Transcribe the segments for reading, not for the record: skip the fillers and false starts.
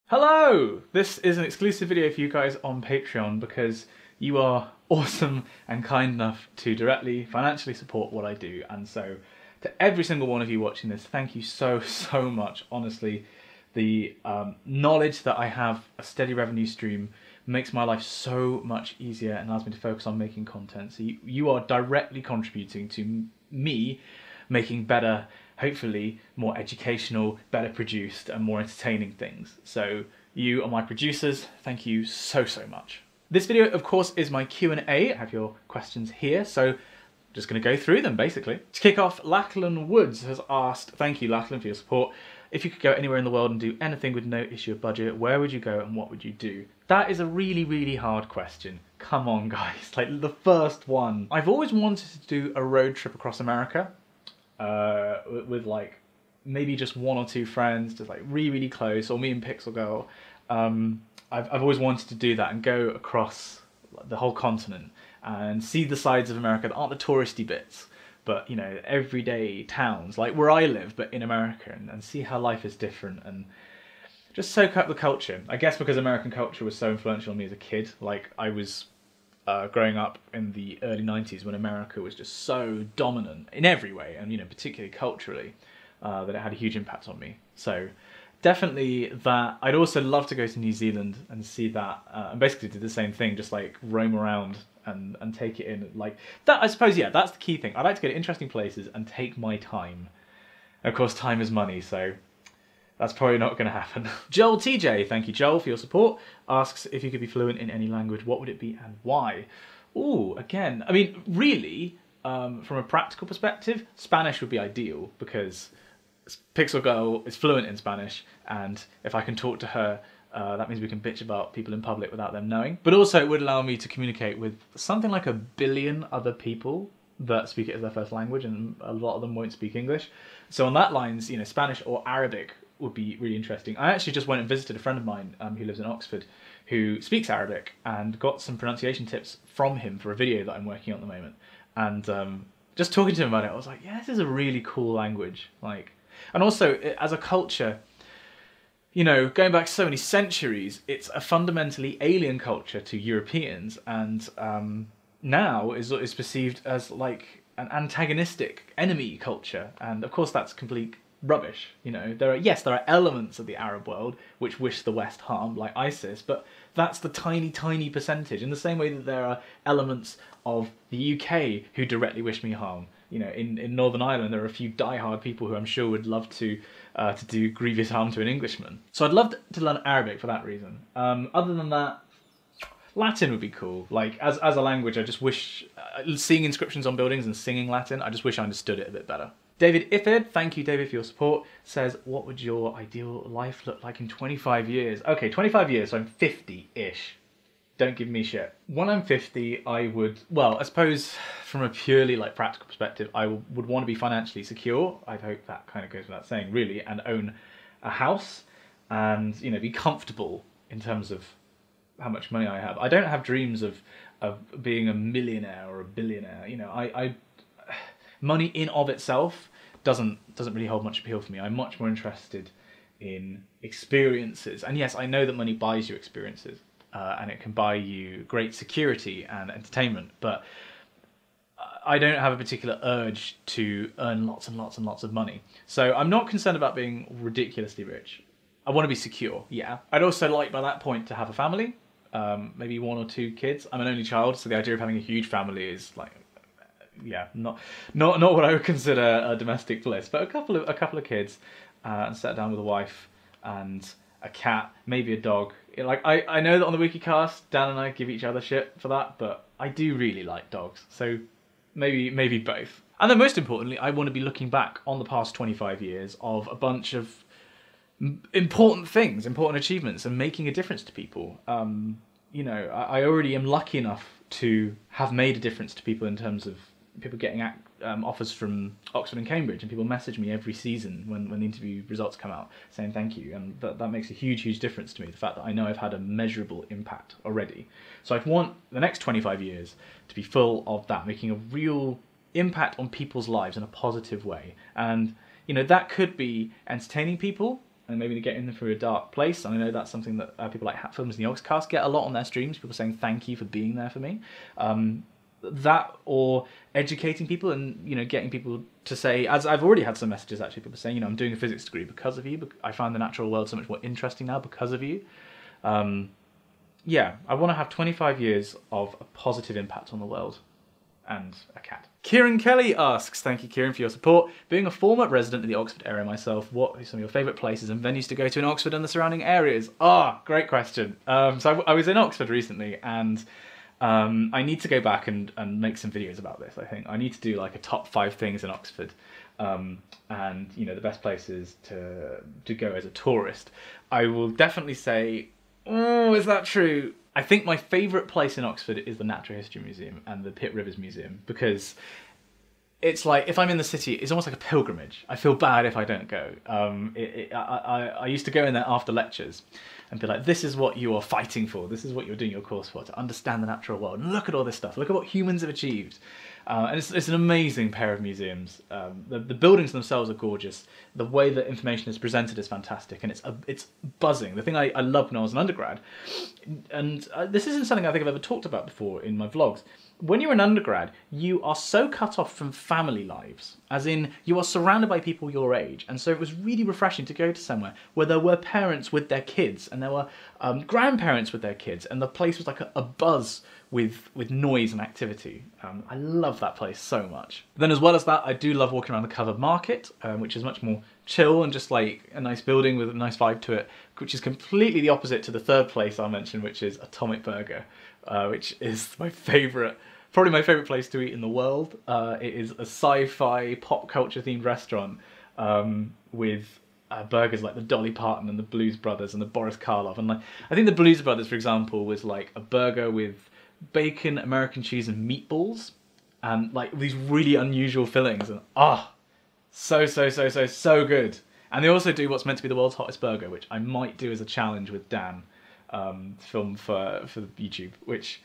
Hello! This is an exclusive video for you guys on Patreon because you are awesome and kind enough to directly financially support what I do, and so to every single one of you watching this, thank you so much. Honestly, the knowledge that I have a steady revenue stream makes my life so much easier and allows me to focus on making content. So you are directly contributing to me making better, hopefully more educational, better produced and more entertaining things. So you are my producers, thank you so much. This video of course is my Q&A. I have your questions here, so I'm just going to go through them basically. To kick off, Lachlan Woods has asked, thank you Lachlan for your support, if you could go anywhere in the world and do anything with no issue of budget, where would you go and what would you do? That is a really hard question. Come on guys, like the first one. I've always wanted to do a road trip across America. With like maybe just one or two friends, just like really close, or me and Pixel Girl. I've always wanted to do that and go across the whole continent and see the sides of America that aren't the touristy bits, but you know, everyday towns like where I live but in America, and see how life is different and just soak up the culture. I guess because American culture was so influential on me as a kid. Like I was growing up in the early 90s when America was just so dominant in every way, and you know, particularly culturally, that it had a huge impact on me. So definitely that. I'd also love to go to New Zealand and see that, and basically do the same thing, just like roam around and take it in like that. I suppose, yeah, that's the key thing. I'd like to go to interesting places and take my time. Of course, time is money, so that's probably not going to happen. Joel TJ, thank you Joel for your support, asks if you could be fluent in any language, what would it be and why? Ooh, again, I mean, really, from a practical perspective, Spanish would be ideal because Pixel Girl is fluent in Spanish, and if I can talk to her, that means we can bitch about people in public without them knowing. But also it would allow me to communicate with something like 1 billion other people that speak it as their first language, and a lot of them won't speak English. So on that lines, you know, Spanish or Arabic would be really interesting. I actually just went and visited a friend of mine who lives in Oxford who speaks Arabic, and got some pronunciation tips from him for a video that I'm working on at the moment. And just talking to him about it, I was like, yeah, this is a really cool language. Like, and also as a culture, you know, going back so many centuries, it's a fundamentally alien culture to Europeans, and now is perceived as like an antagonistic enemy culture, and of course that's complete rubbish. You know, there are elements of the Arab world which wish the West harm, like ISIS, but that's the tiny percentage, in the same way that there are elements of the UK who directly wish me harm. You know, in Northern Ireland there are a few die-hard people who I'm sure would love to do grievous harm to an Englishman. So I'd love to learn Arabic for that reason. Other than that, Latin would be cool. Like, as a language, I just wish, seeing inscriptions on buildings and singing Latin, I just wish I understood it a bit better. David Ifed, thank you David for your support, says, what would your ideal life look like in 25 years? Okay, 25 years, so I'm 50-ish. Don't give me shit. When I'm 50, I would, well, I suppose from a purely like practical perspective, I would want to be financially secure. I hope that kind of goes without saying, really, and own a house and, you know, be comfortable in terms of how much money I have. I don't have dreams of being a millionaire or a billionaire. You know, money in of itself doesn't really hold much appeal for me. I'm much more interested in experiences. And yes, I know that money buys you experiences, and it can buy you great security and entertainment, but I don't have a particular urge to earn lots and lots of money. So I'm not concerned about being ridiculously rich. I want to be secure, yeah. I'd also like by that point to have a family, maybe 1 or 2 kids. I'm an only child, so the idea of having a huge family is like, yeah, not what I would consider a domestic bliss, but a couple of kids, and settle down with a wife and a cat, maybe a dog. Like, I know that on the WikiCast, Dan and I give each other shit for that, but I do really like dogs, so maybe both. And then most importantly, I want to be looking back on the past 25 years of a bunch of important things, important achievements, and making a difference to people. You know, I already am lucky enough to have made a difference to people in terms of people getting offers from Oxford and Cambridge, and people message me every season when the interview results come out saying thank you, and that makes a huge difference to me, the fact that I know I've had a measurable impact already. So I'd want the next 25 years to be full of that, making a real impact on people's lives in a positive way. And you know, that could be entertaining people, and maybe to get in through a dark place. And I know that's something that people like Hat Films and the Oxcast get a lot on their streams, people saying thank you for being there for me. That, or educating people and, you know, getting people to say, as I've already had some messages actually, people saying, you know, I'm doing a physics degree because of you, I find the natural world so much more interesting now because of you. Yeah, I want to have 25 years of a positive impact on the world. And a cat. Kieran Kelly asks, thank you Kieran for your support. Being a former resident of the Oxford area myself, what are some of your favourite places and venues to go to in Oxford and the surrounding areas? Great question. So I was in Oxford recently, and I need to go back and make some videos about this, I think. I need to do like a top 5 things in Oxford, and, you know, the best places to go as a tourist. I will definitely say, oh, is that true? I think my favourite place in Oxford is the Natural History Museum and the Pitt Rivers Museum, because it's like, if I'm in the city, it's almost like a pilgrimage. I feel bad if I don't go. I used to go in there after lectures and be like, this is what you are fighting for, this is what you're doing your course for, to understand the natural world. And look at all this stuff, look at what humans have achieved. And it's an amazing pair of museums. The buildings themselves are gorgeous. The way that information is presented is fantastic, and it's buzzing. The thing I loved when I was an undergrad, and this isn't something I think I've ever talked about before in my vlogs. When you're an undergrad, you are so cut off from family lives, as in you are surrounded by people your age, and so it was really refreshing to go to somewhere where there were parents with their kids, and there were grandparents with their kids, and the place was like a buzz with noise and activity. I love that place so much. Then as well as that, I do love walking around the Covered Market, which is much more chill and just like a nice building with a nice vibe to it, which is completely the opposite to the third place I'll mention, which is Atomic Burger, which is my favourite, probably my favourite place to eat in the world. It is a sci-fi pop culture themed restaurant with burgers like the Dolly Parton and the Blues Brothers and the Boris Karloff. And like, I think the Blues Brothers, for example, was like a burger with bacon, American cheese and meatballs, and like these really unusual fillings, and so good. And they also do what's meant to be the world's hottest burger, which I might do as a challenge with Dan, film for YouTube, which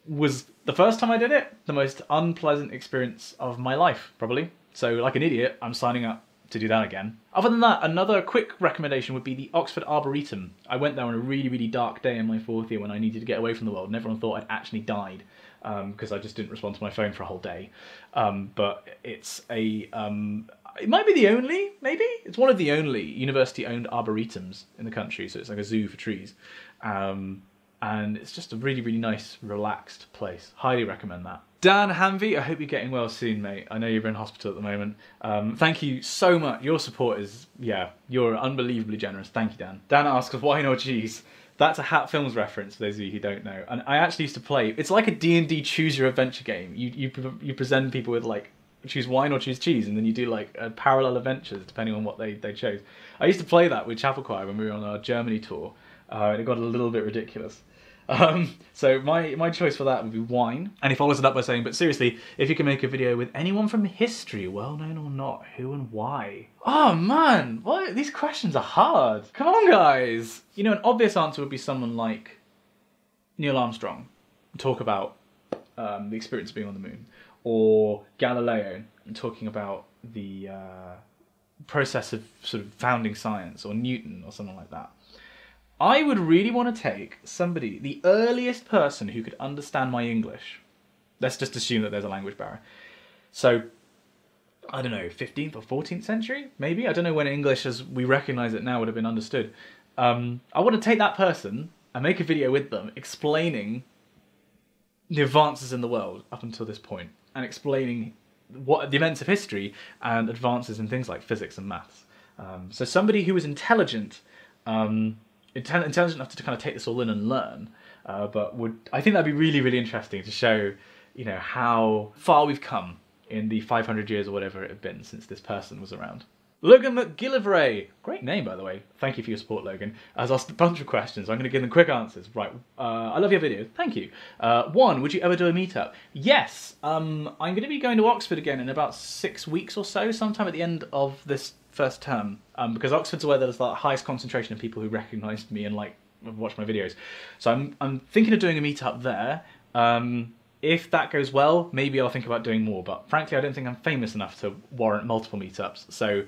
was the first time I did it, the most unpleasant experience of my life, probably. So like an idiot, I'm signing up to do that again. Other than that, another quick recommendation would be the Oxford Arboretum. I went there on a really, really dark day in my 4th year when I needed to get away from the world, and everyone thought I'd actually died because I just didn't respond to my phone for a whole day. But it's a, it might be the only, maybe? It's one of the only university-owned arboretums in the country, so it's like a zoo for trees. And it's just a really, really nice, relaxed place. Highly recommend that. Dan Hanvey, I hope you're getting well soon, mate. I know you're in hospital at the moment. Thank you so much. Your support is, yeah, you're unbelievably generous. Thank you, Dan. Dan asks, wine or cheese? That's a Hat Films reference, for those of you who don't know. And I actually used to play, it's like a D&D choose your adventure game. You present people with like, choose wine or choose cheese, and then you do like parallel adventures depending on what they chose. I used to play that with Chapel Choir when we were on our Germany tour, and it got a little bit ridiculous. So my choice for that would be wine. And he follows it up by saying, but seriously, if you can make a video with anyone from history, well known or not, who and why? Oh man, what? These questions are hard. Come on, guys. You know, an obvious answer would be someone like Neil Armstrong, talk about the experience of being on the moon, or Galileo, talking about the process of sort of founding science, or Newton, or something like that. I would really want to take somebody, the earliest person who could understand my English. Let's just assume that there's a language barrier. So, I don't know, 15th or 14th century, maybe? I don't know when English as we recognise it now would have been understood. I want to take that person and make a video with them explaining the advances in the world up until this point, and explaining what the events of history and advances in things like physics and maths. So somebody who was intelligent, intelligent enough to kind of take this all in and learn, but I think that'd be really, really interesting to show, you know, how far we've come in the 500 years or whatever it had been since this person was around. Logan McGillivray, great name by the way, thank you for your support, Logan, has asked a bunch of questions. I'm going to give them quick answers. Right, I love your videos, thank you. 1, would you ever do a meetup? Yes, I'm going to be going to Oxford again in about 6 weeks or so, sometime at the end of this first term, because Oxford's where there's the highest concentration of people who recognised me and like watched my videos. So I'm thinking of doing a meetup there. If that goes well, maybe I'll think about doing more, but frankly I don't think I'm famous enough to warrant multiple meetups. So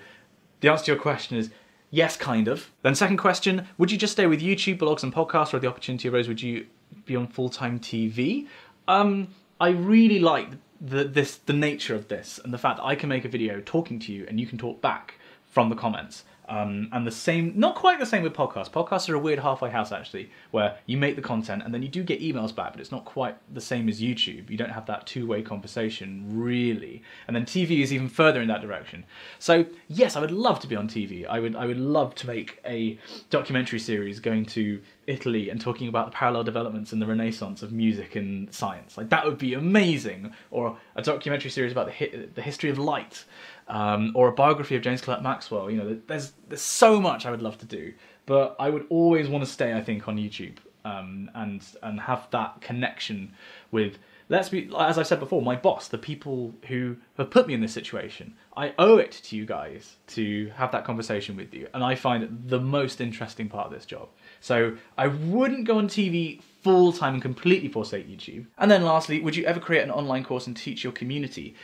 the answer to your question is Yes, kind of. Then second question, would you just stay with YouTube, blogs and podcasts, or if the opportunity arose, would you be on full-time TV? I really like the nature of this and the fact that I can make a video talking to you and you can talk back from the comments. And the same, not quite the same with podcasts. Podcasts are a weird halfway house actually, where you make the content and then you do get emails back, but it's not quite the same as YouTube. You don't have that two-way conversation really. And then TV is even further in that direction. So yes, I would love to be on TV. I would love to make a documentary series going to Italy and talking about the parallel developments in the Renaissance of music and science. Like that would be amazing. Or a documentary series about the history of light. Or a biography of James Clerk Maxwell. You know, there's so much I would love to do, but I would always want to stay, I think, on YouTube and have that connection with, as I said before, my boss, the people who have put me in this situation. I owe it to you guys to have that conversation with you, and I find it the most interesting part of this job. So I wouldn't go on TV full-time and completely forsake YouTube. And then lastly, would you ever create an online course and teach your community?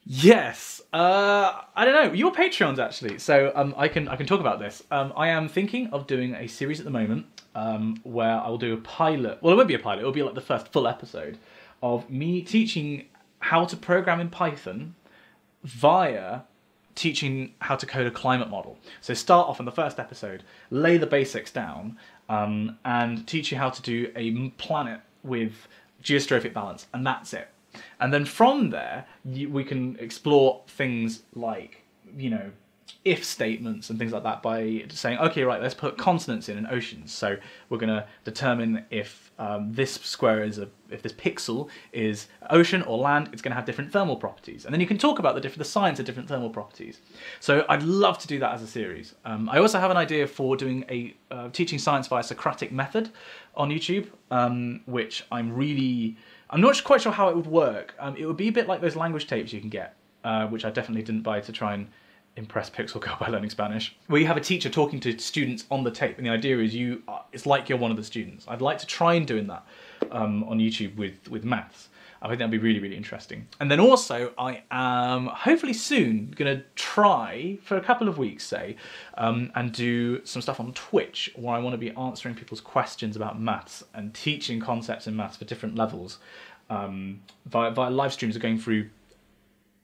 Yes, I don't know, your Patreons actually, so I can talk about this. I am thinking of doing a series at the moment where I will do a pilot, well it won't be a pilot, it will be like the first full episode of me teaching how to program in Python via teaching how to code a climate model. So start off in the first episode, lay the basics down and teach you how to do a planet with geostrophic balance, and that's it. And then from there, we can explore things like, you know, if statements and things like that by saying, okay, right, let's put continents in and oceans. So we're going to determine if this square is if this pixel is ocean or land, it's going to have different thermal properties. And then you can talk about the science of different thermal properties. So I'd love to do that as a series. I also have an idea for doing a teaching science via Socratic method on YouTube, which I'm not quite sure how it would work. It would be a bit like those language tapes you can get, which I definitely didn't buy to try and impress Pixel Girl by learning Spanish, where you have a teacher talking to students on the tape, and the idea is it's like you're one of the students. I'd like to try and doing that on YouTube with maths. I think that'd be really, really interesting. And then also, I am hopefully soon going to try, for a couple of weeks, say, and do some stuff on Twitch, where I want to be answering people's questions about maths and teaching concepts in maths for different levels via live streams of going through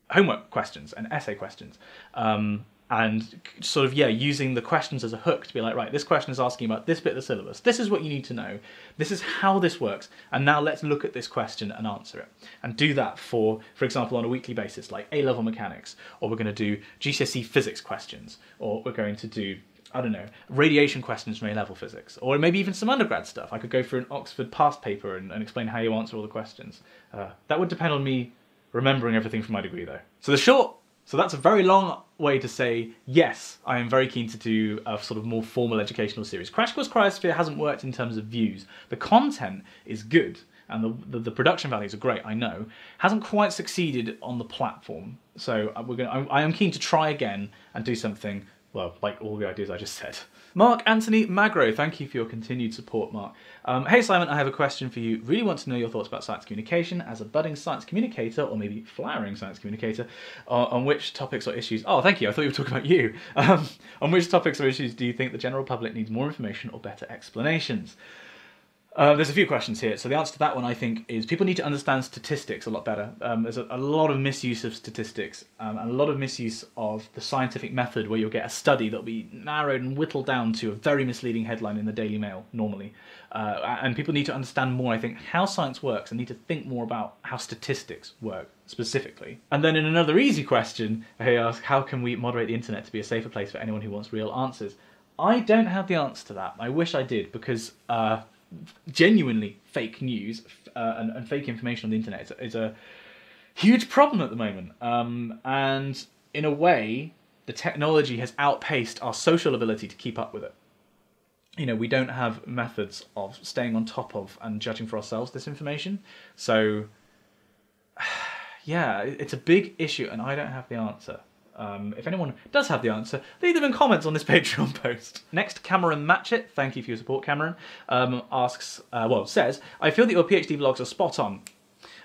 homework questions and essay questions. And sort of, yeah, using the questions as a hook to be like, right, this question is asking about this bit of the syllabus. This is what you need to know. This is how this works. And now let's look at this question and answer it. And do that for example, on a weekly basis, like A-level mechanics, or we're going to do GCSE physics questions, or we're going to do, I don't know, radiation questions from A-level physics, or maybe even some undergrad stuff. I could go through an Oxford past paper and explain how you answer all the questions. That would depend on me remembering everything from my degree though. So that's a very long way to say, yes, I am very keen to do a sort of more formal educational series. Crash Course Cryosphere hasn't worked in terms of views. The content is good, and the production values are great, I know. Hasn't quite succeeded on the platform. So I am keen to try again and do something, well, like all the ideas I just said. Mark Anthony Magro, thank you for your continued support, Mark. Hey Simon, I have a question for you. Really want to know your thoughts about science communication as a budding science communicator, or maybe flowering science communicator, on which topics or issues... Oh, thank you, I thought you were talking about you. On which topics or issues do you think the general public needs more information or better explanations? There's a few questions here. So the answer to that one, I think, is people need to understand statistics a lot better. There's a lot of misuse of statistics and a lot of misuse of the scientific method, where you'll get a study that'll be narrowed and whittled down to a very misleading headline in the Daily Mail normally. And people need to understand more, I think, how science works, and need to think more about how statistics work specifically. And then in another easy question, they ask, how can we moderate the internet to be a safer place for anyone who wants real answers? I don't have the answer to that. I wish I did, because genuinely fake news and fake information on the internet is a huge problem at the moment. And in a way, the technology has outpaced our social ability to keep up with it. You know, we don't have methods of staying on top of and judging for ourselves this information. So, yeah, it's a big issue, and I don't have the answer. If anyone does have the answer, leave them in comments on this Patreon post. Next, Cameron Matchett, thank you for your support, Cameron, says, I feel that your PhD vlogs are spot on.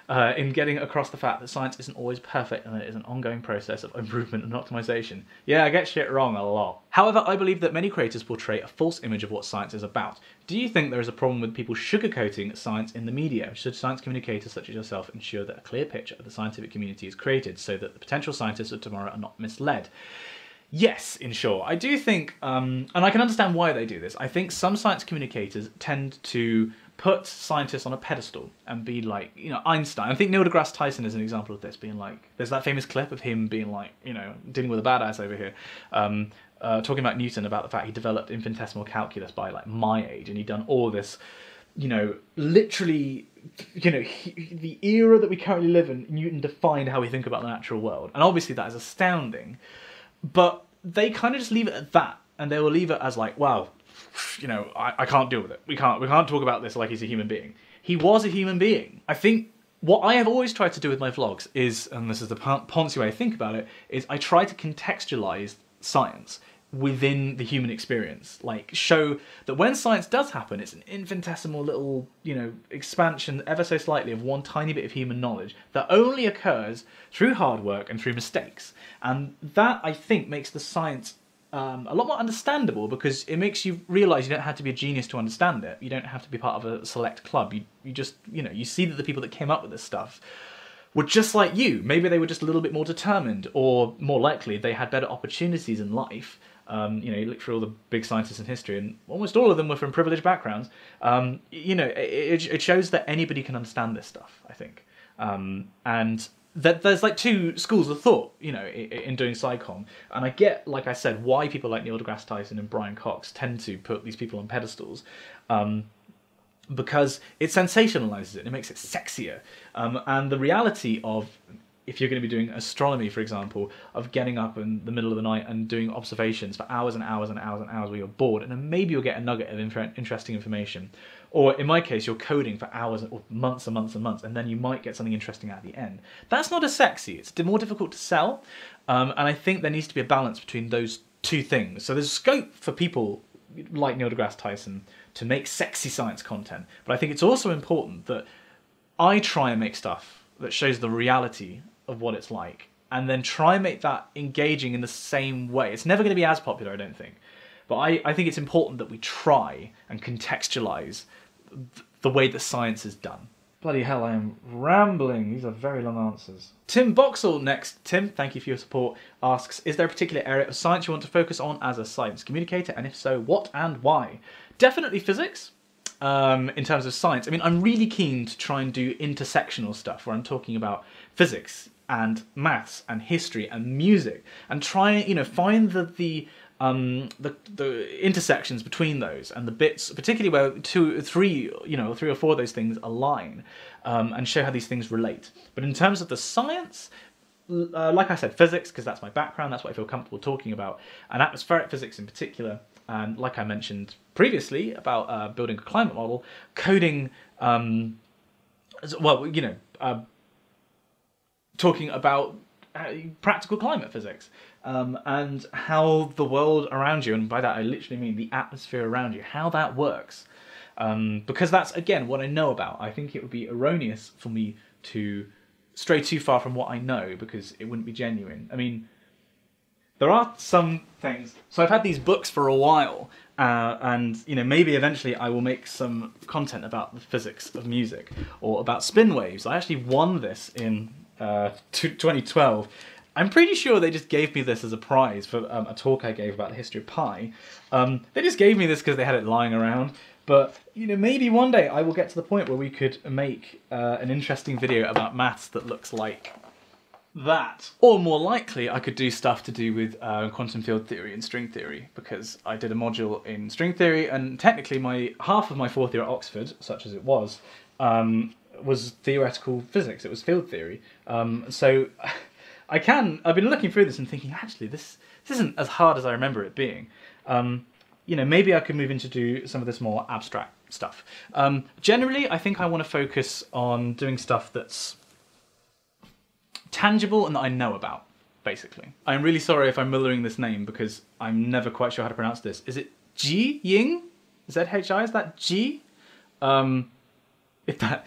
in getting across the fact that science isn't always perfect and that it is an ongoing process of improvement and optimization. Yeah, I get shit wrong a lot. However, I believe that many creators portray a false image of what science is about. Do you think there is a problem with people sugarcoating science in the media? Should science communicators such as yourself ensure that a clear picture of the scientific community is created so that the potential scientists of tomorrow are not misled? Yes, in short. I do think, and I can understand why they do this, I think some science communicators tend to put scientists on a pedestal and be like, you know, Einstein. I think Neil deGrasse Tyson is an example of this, being like, there's that famous clip of him being like, you know, dealing with a badass over here, talking about Newton, about the fact he developed infinitesimal calculus by like my age, and he'd done all this, you know, literally, you know, the era that we currently live in, Newton defined how we think about the natural world. And obviously that is astounding. But they kind of just leave it at that, and they will leave it as like, wow, you know, I can't deal with it. We can't talk about this like he's a human being. He was a human being. I think what I have always tried to do with my vlogs is, and this is the Ponzi way I think about it, is I try to contextualize science within the human experience. Like, show that when science does happen, it's an infinitesimal little, you know, expansion ever so slightly of one tiny bit of human knowledge that only occurs through hard work and through mistakes. And that, I think, makes the science a lot more understandable, because it makes you realise you don't have to be a genius to understand it. You don't have to be part of a select club. You just, you know, you see that the people that came up with this stuff were just like you. Maybe they were just a little bit more determined, or more likely they had better opportunities in life. You know, you look through all the big scientists in history, and almost all of them were from privileged backgrounds. You know, it shows that anybody can understand this stuff, I think. And that there's like two schools of thought, you know, in doing SciComm. And I get, like I said, why people like Neil deGrasse Tyson and Brian Cox tend to put these people on pedestals. Because it sensationalizes it, it makes it sexier. And the reality of, if you're going to be doing astronomy, for example, of getting up in the middle of the night and doing observations for hours and hours and hours and hours where you're bored, and then maybe you'll get a nugget of interesting information. Or in my case, you're coding for hours or months and months and months, and then you might get something interesting at the end. That's not as sexy. It's more difficult to sell. And I think there needs to be a balance between those two things. So there's scope for people like Neil deGrasse Tyson to make sexy science content. But I think it's also important that I try and make stuff that shows the reality of what it's like, and then try and make that engaging in the same way. It's never going to be as popular, I don't think. But I think it's important that we try and contextualize the way that science is done. Bloody hell, I am rambling. These are very long answers. Tim Boxall next. Tim, thank you for your support, asks, is there a particular area of science you want to focus on as a science communicator? And if so, what and why? Definitely physics. In terms of science. I mean, I'm really keen to try and do intersectional stuff where I'm talking about physics and maths and history and music, and try and, you know, find the intersections between those, and the bits, particularly where three or four of those things align, and show how these things relate. But in terms of the science, like I said, physics, because that's my background, that's what I feel comfortable talking about, and atmospheric physics in particular, and like I mentioned previously about building a climate model, coding, well, you know, talking about practical climate physics, and how the world around you, and by that I literally mean the atmosphere around you, how that works. Because that's, again, what I know about. I think it would be erroneous for me to stray too far from what I know, because it wouldn't be genuine. I mean, there are some things. So I've had these books for a while, and, you know, maybe eventually I will make some content about the physics of music, or about spin waves. I actually won this in 2012. I'm pretty sure they just gave me this as a prize for a talk I gave about the history of pi. They just gave me this because they had it lying around. But, you know, maybe one day I will get to the point where we could make an interesting video about maths that looks like that. Or more likely, I could do stuff to do with quantum field theory and string theory, because I did a module in string theory, and technically half of my fourth year at Oxford, such as it was theoretical physics. It was field theory. So I've been looking through this and thinking, actually, this isn't as hard as I remember it being. You know, maybe I could move into do some of this more abstract stuff. Generally, I think I want to focus on doing stuff that's tangible and that I know about, basically. I'm really sorry if I'm murdering this name, because I'm never quite sure how to pronounce this. Is it Ji Ying? Z-H-I? Is that G? If that,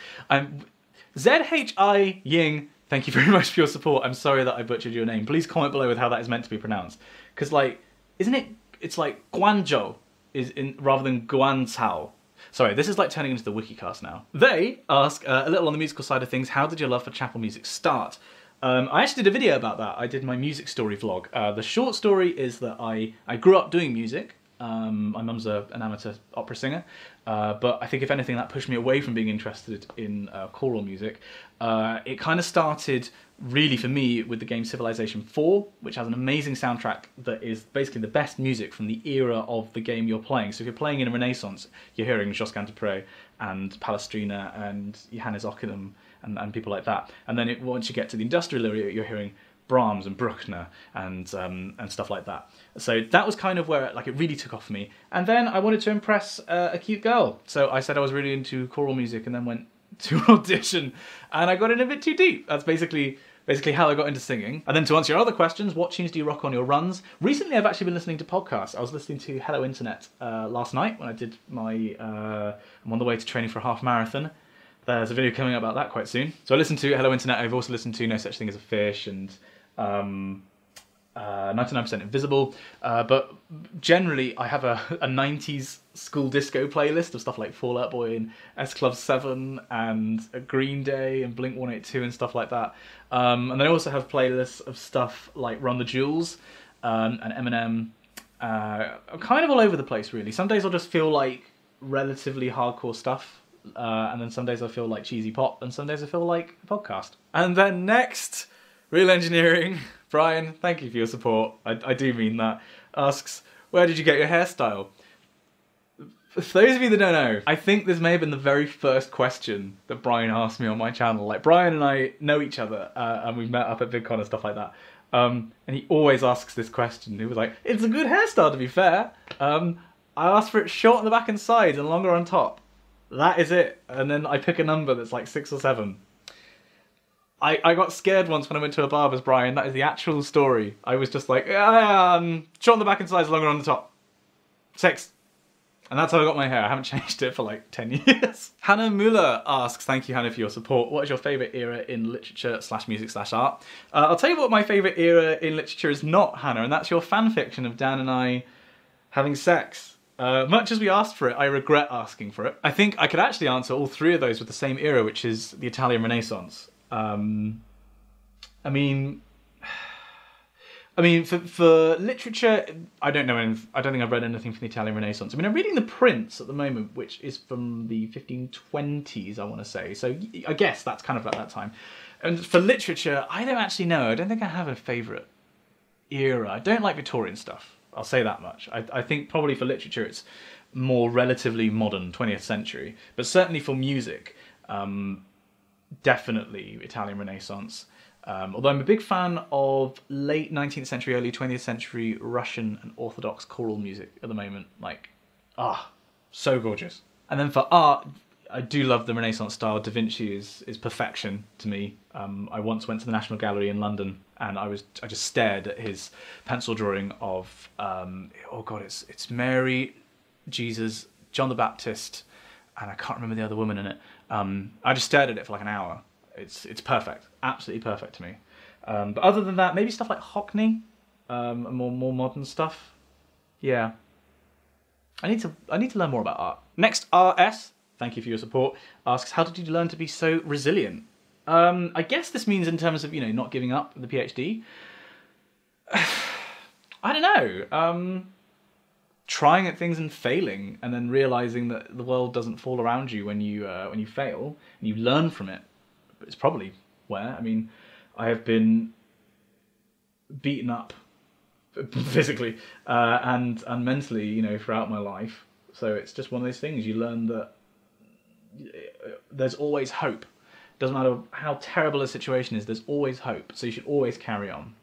ZHI Ying, thank you very much for your support. I'm sorry that I butchered your name. Please comment below with how that is meant to be pronounced. Because, like, isn't it, it's like Guangzhou is in rather than Guangzhou. Sorry, this is like turning into the Wikicast now. They ask, a little on the musical side of things, how did your love for chapel music start? I actually did a video about that. I did my music story vlog. The short story is that I grew up doing music. My mum's an amateur opera singer, but I think if anything that pushed me away from being interested in choral music. It kind of started really for me with the game Civilization 4, which has an amazing soundtrack that is basically the best music from the era of the game you're playing. So if you're playing in a Renaissance, you're hearing Jos Cantapré and Palestrina and Johannes Ockeghem and people like that. And then once you get to the industrial era, you're hearing Brahms and Bruckner and stuff like that. So that was kind of where it really took off for me. And then I wanted to impress a cute girl. So I said I was really into choral music and then went to an audition and I got in a bit too deep. That's basically how I got into singing. And then to answer your other questions, what tunes do you rock on your runs? Recently I've actually been listening to podcasts. I was listening to Hello Internet last night when I did my, I'm on the way to training for a half marathon. There's a video coming up about that quite soon. So I listened to Hello Internet. I've also listened to No Such Thing as a Fish and 99% Invisible, but generally I have a 90s school disco playlist of stuff like Fall Out Boy and S Club 7 and Green Day and Blink 182 and stuff like that. And then I also have playlists of stuff like Run the Jewels and Eminem. Kind of all over the place really. Some days I'll just feel like relatively hardcore stuff, and then some days I feel like cheesy pop, and some days I feel like a podcast. And then next, Real Engineering. Brian, thank you for your support. I do mean that. Asks, where did you get your hairstyle? For those of you that don't know, I think this may have been the very first question that Brian asked me on my channel. Like, Brian and I know each other, and we've met up at VidCon and stuff like that. And he always asks this question. He was like, it's a good hairstyle to be fair. I asked for it short on the back and sides and longer on top. That is it. And then I pick a number that's like 6 or 7. I got scared once when I went to a barber's, Brian. That is the actual story. I was just like, short on the back and sides, longer on the top. 6. And that's how I got my hair. I haven't changed it for like 10 years. Hannah Muller asks, thank you Hannah for your support. What is your favourite era in literature / music / art? I'll tell you what my favourite era in literature is not, Hannah, and that's your fan fiction of Dan and I having sex. Much as we asked for it, I regret asking for it. I think I could actually answer all 3 of those with the same era, which is the Italian Renaissance. I mean, for literature, I don't think I've read anything from the Italian Renaissance. I mean, I'm reading The Prince at the moment, which is from the 1520s, I want to say. So I guess that's kind of at that time. And for literature, I don't actually know. I don't think I have a favourite era. I don't like Victorian stuff. I'll say that much. I think probably for literature, it's more relatively modern, 20th century. But certainly for music, definitely Italian Renaissance. Although I'm a big fan of late 19th century, early 20th century Russian and Orthodox choral music at the moment. Like, so gorgeous. And then for art, I do love the Renaissance style. Da Vinci is perfection to me. I once went to the National Gallery in London and I just stared at his pencil drawing of, oh God, it's Mary, Jesus, John the Baptist, and I can't remember the other woman in it. I just stared at it for like an hour. It's perfect, absolutely perfect to me. But other than that, maybe stuff like Hockney, and more modern stuff. Yeah, I need to learn more about art. Next, RS, thank you for your support, asks, how did you learn to be so resilient? I guess this means in terms of not giving up the PhD. I don't know. Trying at things and failing, and then realizing that the world doesn't fall around you when you fail, and you learn from it. It's probably where. I mean, I have been beaten up physically and mentally, throughout my life. So it's just one of those things. You learn that there's always hope. Doesn't matter how terrible a situation is. There's always hope. So you should always carry on.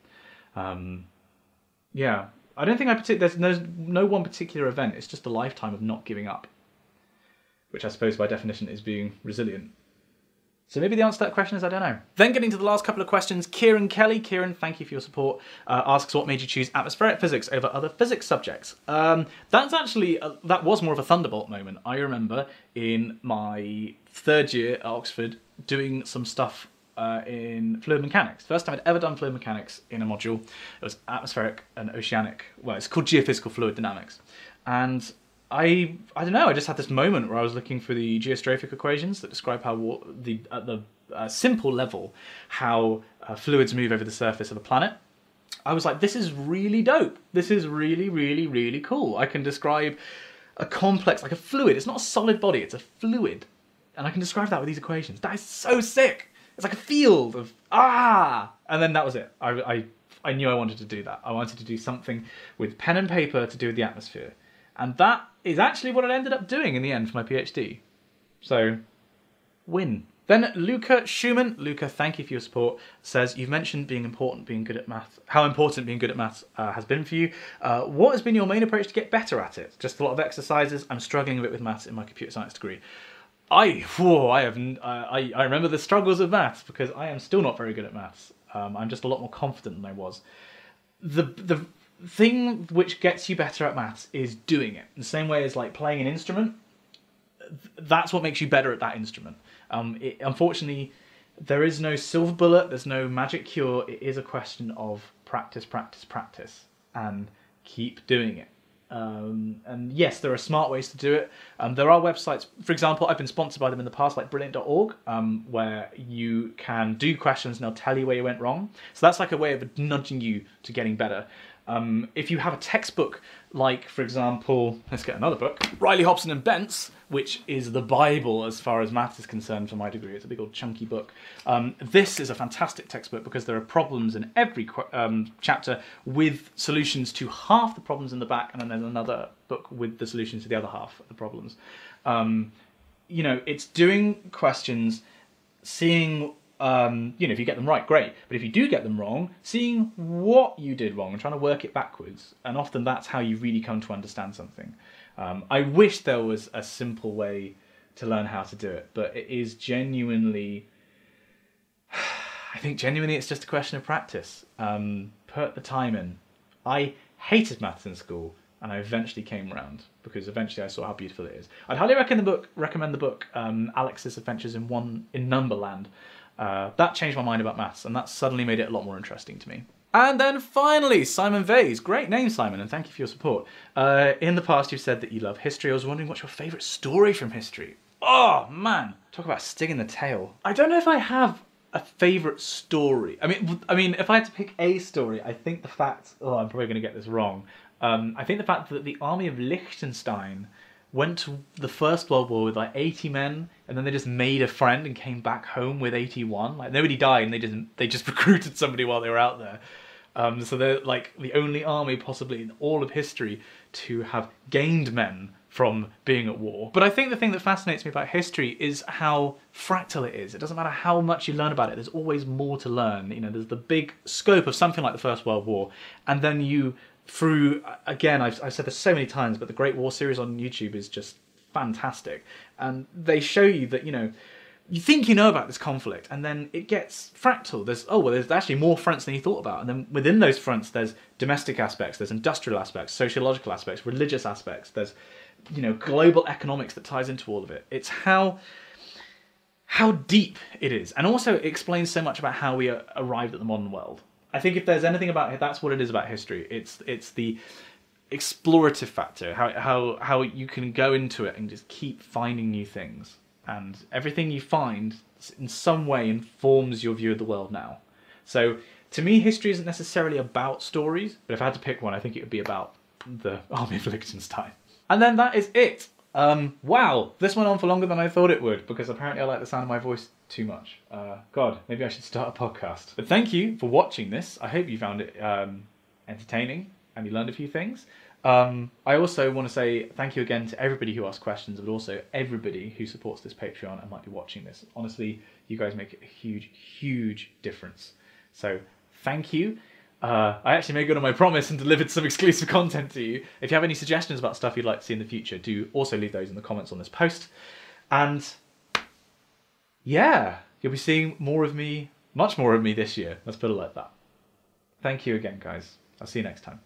Yeah. I don't think there's no one particular event. It's just a lifetime of not giving up, which I suppose by definition is being resilient. So maybe the answer to that question is I don't know. Then getting to the last couple of questions, Kieran Kelly. Kieran, thank you for your support. Asks what made you choose atmospheric physics over other physics subjects. That's actually, that was more of a thunderbolt moment. I remember in my third year at Oxford doing some stuff in fluid mechanics. First time I'd ever done fluid mechanics in a module. It was atmospheric and oceanic. Well, it's called geophysical fluid dynamics. And I don't know, I just had this moment where I was looking for the geostrophic equations that describe how at the simple level how fluids move over the surface of a planet. I was like, this is really dope. This is really, really, really cool. I can describe a complex, like a fluid. It's not a solid body, it's a fluid. And I can describe that with these equations. That is so sick. It's like a field of, and then that was it. I knew I wanted to do that. I wanted to do something with pen and paper to do with the atmosphere. And that is actually what I ended up doing in the end for my PhD. So, win. Then Luca Schumann, Luca, thank you for your support, says, you've mentioned being good at math, how important being good at maths has been for you. What has been your main approach to get better at it? Just a lot of exercises. I'm struggling a bit with maths in my computer science degree. I remember the struggles of maths because I am still not very good at maths. I'm just a lot more confident than I was. The thing which gets you better at maths is doing it. In the same way as like playing an instrument, that's what makes you better at that instrument. Unfortunately, there is no silver bullet, there's no magic cure. It is a question of practice, practice, practice, and keep doing it. And yes, there are smart ways to do it. There are websites, for example, I've been sponsored by them in the past, like Brilliant.org, where you can do questions and they'll tell you where you went wrong. So that's like a way of nudging you to getting better. If you have a textbook, like, for example, let's get another book, Riley Hobson and Bentz, which is the Bible as far as maths is concerned for my degree. It's a big old chunky book. This is a fantastic textbook because there are problems in every chapter with solutions to half the problems in the back, and then there's another book with the solutions to the other half of the problems. You know, it's doing questions, seeing if you get them right, great. But if you do get them wrong, seeing what you did wrong and trying to work it backwards. And often that's how you really come to understand something. I wish there was a simple way to learn how to do it, but it is genuinely, I think genuinely it's just a question of practice. Put the time in. I hated maths in school, and I eventually came around because eventually I saw how beautiful it is. I'd highly recommend the book Alex's Adventures in Numberland. That changed my mind about maths, and that suddenly made it a lot more interesting to me. And then finally, Simon Vase. Great name, Simon, and thank you for your support. In the past, you've said that you love history. I was wondering what's your favourite story from history? Oh, man. Talk about stinging the tail. I don't know if I have a favourite story. I mean, if I had to pick a story, I think the fact... Oh, I'm probably going to get this wrong. I think the fact that the army of Liechtenstein went to the First World War with like 80 men, and then they just made a friend and came back home with 81. Like nobody died, and they just recruited somebody while they were out there. So they're like the only army possibly in all of history to have gained men from being at war. But I think the thing that fascinates me about history is how fractal it is. It doesn't matter how much you learn about it, there's always more to learn. You know, there's the big scope of something like the First World War, and then you, through, again, I've said this so many times, but the Great War series on YouTube is just fantastic. And they show you that, you know, you think you know about this conflict, and then it gets fractal. There's actually more fronts than you thought about. And then within those fronts, there's domestic aspects, there's industrial aspects, sociological aspects, religious aspects, there's, you know, global economics that ties into all of it. It's how deep it is. And also it explains so much about how we arrived at the modern world. I think if there's anything about it, that's what it is about history. It's the explorative factor, how you can go into it and just keep finding new things. And everything you find in some way informs your view of the world now. So to me, history isn't necessarily about stories, but if I had to pick one, I think it would be about the Army of Liechtenstein. And then that is it. Wow, this went on for longer than I thought it would, because apparently I like the sound of my voice too much. God, maybe I should start a podcast. But thank you for watching this. I hope you found it entertaining and you learned a few things. I also want to say thank you again to everybody who asked questions, but also everybody who supports this Patreon and might be watching this. Honestly, you guys make a huge, huge difference. So thank you. I actually made good on my promise and delivered some exclusive content to you. If you have any suggestions about stuff you'd like to see in the future, do also leave those in the comments on this post. And yeah, You'll be seeing more of me, much more of me this year. Let's put it like that. Thank you again, guys. I'll see you next time.